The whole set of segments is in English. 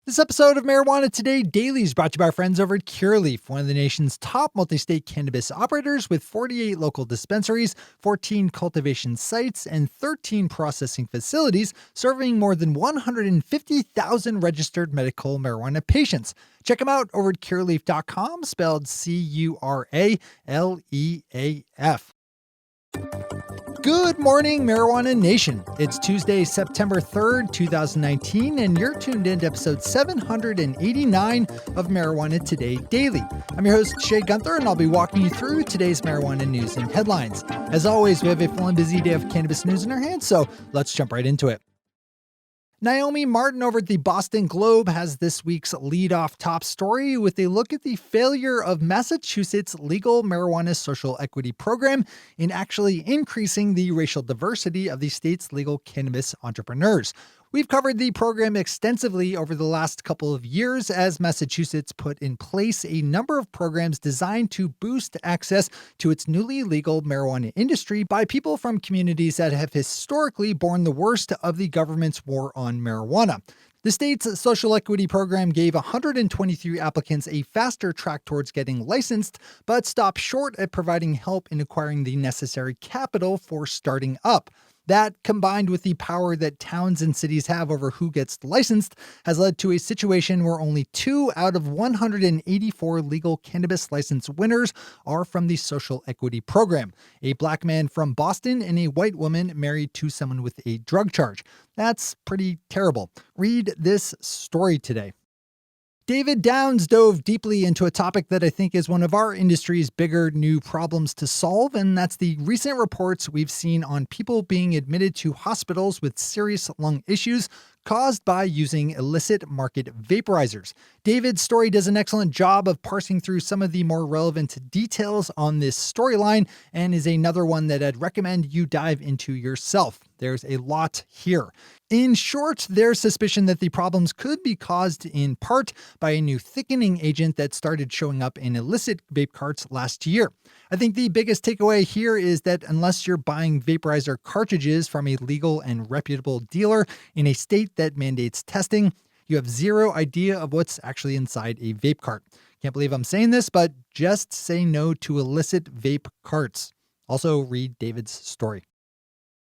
This episode of Marijuana Today Daily is brought to you by our friends over at Curaleaf, one of the nation's top multi-state cannabis operators with 48 local dispensaries, 14 cultivation sites, and 13 processing facilities serving more than 150,000 registered medical marijuana patients. Check them out over at curaleaf.com, spelled Curaleaf. Good morning, Marijuana Nation. It's Tuesday, September 3rd, 2019, and you're tuned in to episode 789 of Marijuana Today Daily. I'm your host, Shay Gunther, and I'll be walking you through today's marijuana news and headlines. As always, we have a full and busy day of cannabis news in our hands, so let's jump right into it. Naomi Martin over at the Boston Globe has this week's lead-off top story with a look at the failure of Massachusetts' legal marijuana social equity program in actually increasing the racial diversity of the state's legal cannabis entrepreneurs. We've covered the program extensively over the last couple of years as Massachusetts put in place a number of programs designed to boost access to its newly legal marijuana industry by people from communities that have historically borne the worst of the government's war on marijuana. The state's social equity program gave 123 applicants a faster track towards getting licensed, but stopped short at providing help in acquiring the necessary capital for starting up. That, combined with the power that towns and cities have over who gets licensed, has led to a situation where only 2 out of 184 legal cannabis license winners are from the social equity program. A black man from Boston and a white woman married to someone with a drug charge. That's pretty terrible. Read this story today. David Downs dove deeply into a topic that I think is one of our industry's bigger new problems to solve, and that's the recent reports we've seen on people being admitted to hospitals with serious lung issues caused by using illicit market vaporizers. David's story does an excellent job of parsing through some of the more relevant details on this storyline and is another one that I'd recommend you dive into yourself. There's a lot here. In short, there's suspicion that the problems could be caused in part by a new thickening agent that started showing up in illicit vape carts last year. I think the biggest takeaway here is that unless you're buying vaporizer cartridges from a legal and reputable dealer in a state that mandates testing, you have zero idea of what's actually inside a vape cart. Can't believe I'm saying this, but just say no to illicit vape carts. Also read David's story.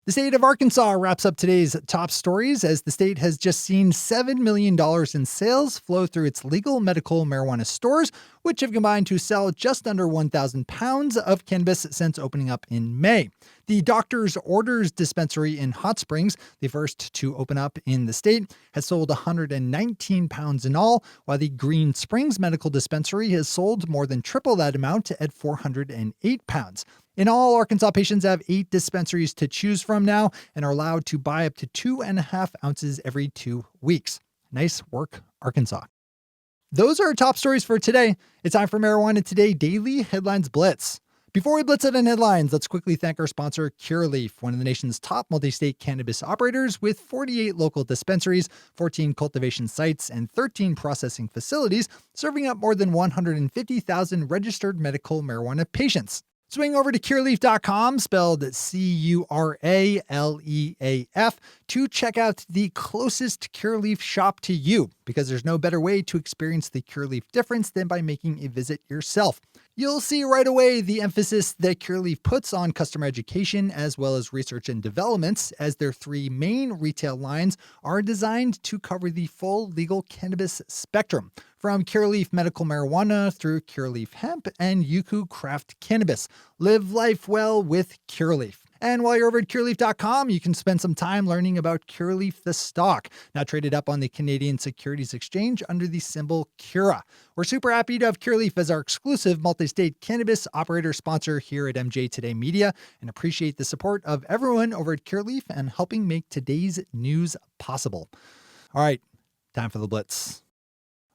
The state of Arkansas wraps up today's top stories as the state has just seen $7 million in sales flow through its legal medical marijuana stores, which have combined to sell just under 1,000 pounds of cannabis since opening up in May. The Doctor's Orders Dispensary in Hot Springs, the first to open up in the state, has sold 119 pounds in all, while the Green Springs Medical Dispensary has sold more than triple that amount at 408 pounds. In all, Arkansas patients have 8 dispensaries to choose from now and are allowed to buy up to 2.5 ounces every 2 weeks. Nice work, Arkansas. Those are our top stories for today. It's time for Marijuana Today Daily Headlines Blitz. Before we blitz it in headlines, let's quickly thank our sponsor, Curaleaf, one of the nation's top multi-state cannabis operators with 48 local dispensaries, 14 cultivation sites, and 13 processing facilities, serving up more than 150,000 registered medical marijuana patients. Swing over to curaleaf.com, spelled Curaleaf, to check out the closest Curaleaf shop to you, because there's no better way to experience the Curaleaf difference than by making a visit yourself. You'll see right away the emphasis that Curaleaf puts on customer education as well as research and development, as their 3 main retail lines are designed to cover the full legal cannabis spectrum, from Curaleaf Medical Marijuana through Curaleaf Hemp and Yuku Craft Cannabis. Live life well with Curaleaf. And while you're over at Curaleaf.com, you can spend some time learning about Curaleaf the stock, now traded up on the Canadian Securities Exchange under the symbol CURA. We're super happy to have Curaleaf as our exclusive multi-state cannabis operator sponsor here at MJ Today Media, and appreciate the support of everyone over at Curaleaf and helping make today's news possible. All right, time for the Blitz.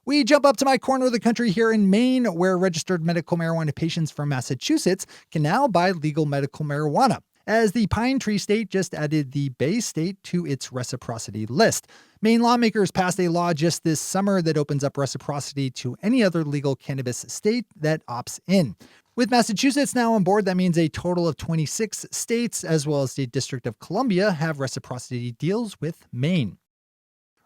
We jump up to my corner of the country here in Maine, where registered medical marijuana patients from Massachusetts can now buy legal medical marijuana, as the Pine Tree State just added the Bay State to its reciprocity list. Maine lawmakers passed a law just this summer that opens up reciprocity to any other legal cannabis state that opts in. With Massachusetts now on board, that means a total of 26 states, as well as the District of Columbia, have reciprocity deals with Maine.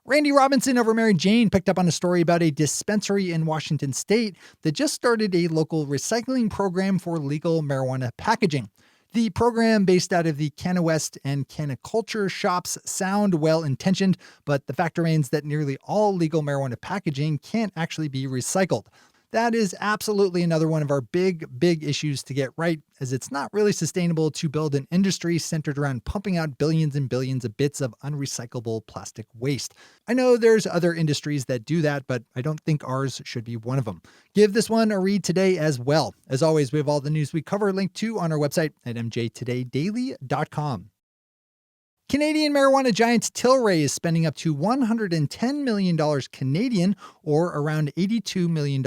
Randy Robinson over Mary Jane picked up on a story about a dispensary in Washington state that just started a local recycling program for legal marijuana packaging. The program, based out of the Canna West and Canna Culture shops, sound well-intentioned, but the fact remains that nearly all legal marijuana packaging can't actually be recycled. That is absolutely another one of our big issues to get right, as it's not really sustainable to build an industry centered around pumping out billions and billions of bits of unrecyclable plastic waste. I know there's other industries that do that, but I don't think ours should be one of them. Give this one a read today as well. As always, we have all the news we cover linked to on our website at mjtodaydaily.com. Canadian marijuana giant Tilray is spending up to $110 million Canadian, or around $82 million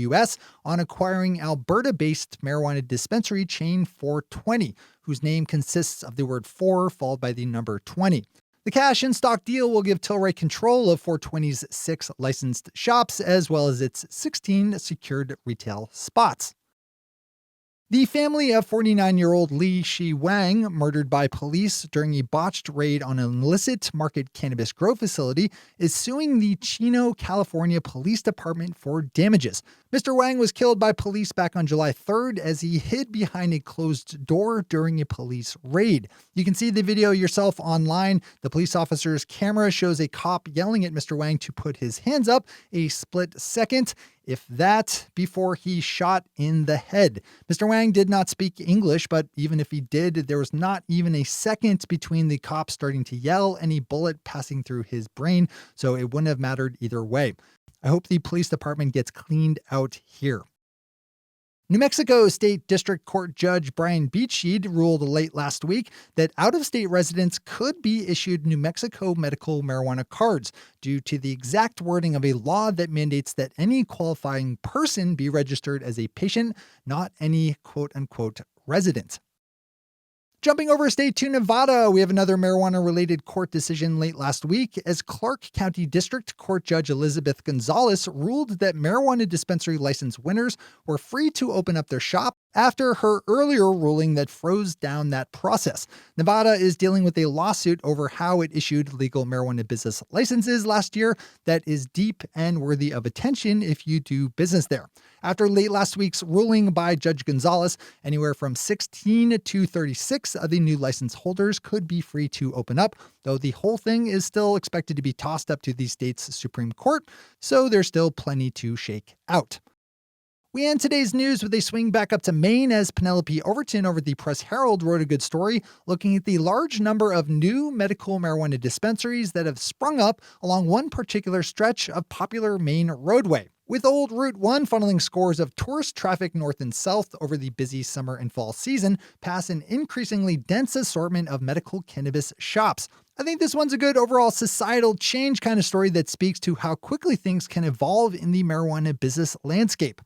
US, on acquiring Alberta-based marijuana dispensary chain 420, whose name consists of the word 4 followed by the number 20. The cash and stock deal will give Tilray control of 420's 6 licensed shops, as well as its 16 secured retail spots. The family of 49-year-old Li Shi Wang, murdered by police during a botched raid on an illicit market cannabis grow facility, is suing the Chino, California Police Department for damages. Mr. Wang was killed by police back on July 3rd as he hid behind a closed door during a police raid. You can see the video yourself online. The police officer's camera shows a cop yelling at Mr. Wang to put his hands up a split second, if that, before he shot in the head. Mr. Wang did not speak English, but even if he did, there was not even a second between the cop starting to yell and a bullet passing through his brain, so it wouldn't have mattered either way. I hope the police department gets cleaned out here. New Mexico State District Court Judge Brian Beachhead ruled late last week that out-of-state residents could be issued New Mexico medical marijuana cards due to the exact wording of a law that mandates that any qualifying person be registered as a patient, not any quote-unquote resident. Jumping over state to Nevada, we have another marijuana-related court decision late last week as Clark County District Court Judge Elizabeth Gonzalez ruled that marijuana dispensary license winners were free to open up their shop after her earlier ruling that froze down that process. Nevada is dealing with a lawsuit over how it issued legal marijuana business licenses last year that is deep and worthy of attention if you do business there. After late last week's ruling by Judge Gonzalez, anywhere from 16 to 36 of the new license holders could be free to open up, though the whole thing is still expected to be tossed up to the state's Supreme Court, so there's still plenty to shake out. We end today's news with a swing back up to Maine as Penelope Overton over the Press-Herald wrote a good story looking at the large number of new medical marijuana dispensaries that have sprung up along one particular stretch of popular Maine roadway, with Old Route 1 funneling scores of tourist traffic north and south over the busy summer and fall season past an increasingly dense assortment of medical cannabis shops. I think this one's a good overall societal change kind of story that speaks to how quickly things can evolve in the marijuana business landscape.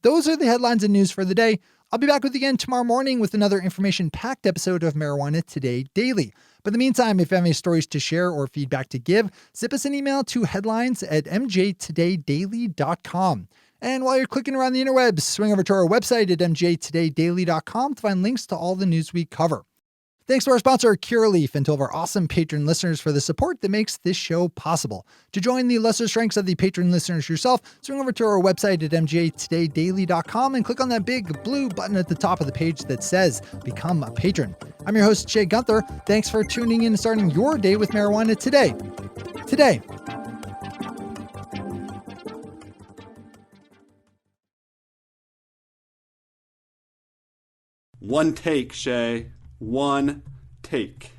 Those are the headlines and news for the day. I'll be back with you again tomorrow morning with another information-packed episode of Marijuana Today Daily. But in the meantime, if you have any stories to share or feedback to give, zip us an email to headlines@mjtodaydaily.com. And while you're clicking around the interwebs, swing over to our website at mjtodaydaily.com to find links to all the news we cover. Thanks to our sponsor, Curaleaf, and to all of our awesome patron listeners for the support that makes this show possible. To join the lesser strengths of the patron listeners yourself, swing over to our website at mjtodaydaily.com and click on that big blue button at the top of the page that says Become a Patron. I'm your host, Jay Gunther. Thanks for tuning in and starting your day with marijuana today. One take, Shay. One take.